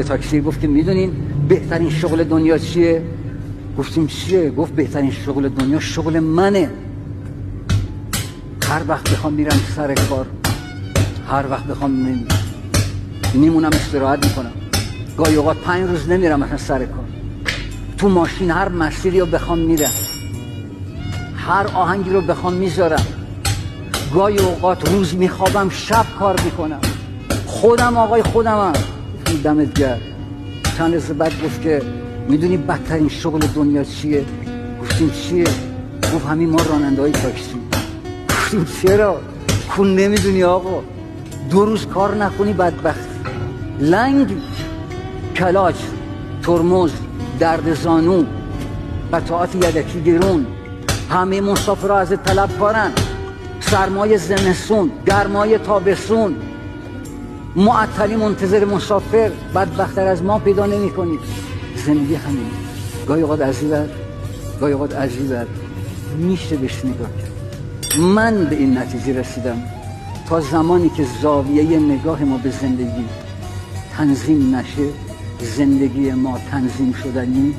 تاکسی گفت که میدونین بهترین شغل دنیا چیه؟ گفتیم چیه؟ گفت بهترین شغل دنیا شغل منه. هر وقت بخوام میرم سر کار، هر وقت بخوام میمونم استراحت میکنم. گاهی اوقات 5 روز نمیرم مثلا سر کار، تو ماشین هر مسیری رو بخوام میرم، هر آهنگی رو بخوام میذارم. گاهی اوقات روز میخوابم، شب کار میکنم. خودم آقای خودمم. دمت گرم. چند روز بعد گفت که میدونی بدترین شغل دنیا چیه؟ گفتیم چیه؟ گفت همین ما راننده های تاکسی. گفتیم چرا؟ کون نمیدونی آقا، 2 روز کار نکنی بدبختی، لنگ، کلاچ، ترمز، درد زانو، قطعات یدکی گرون، همه مسافرها ازت طلبکارن. سرمای زمستون، گرمای تابستون، معطلی منتظر مسافر، بدبختر از ما پیدا نمی کنید. زندگی همین. گاهی اوقات عجیبه، گاهی اوقات عجیبه. میشه بهش نگاه کرد. من به این نتیجه رسیدم تا زمانی که زاویه نگاه ما به زندگی تنظیم نشه، زندگی ما تنظیم شدنی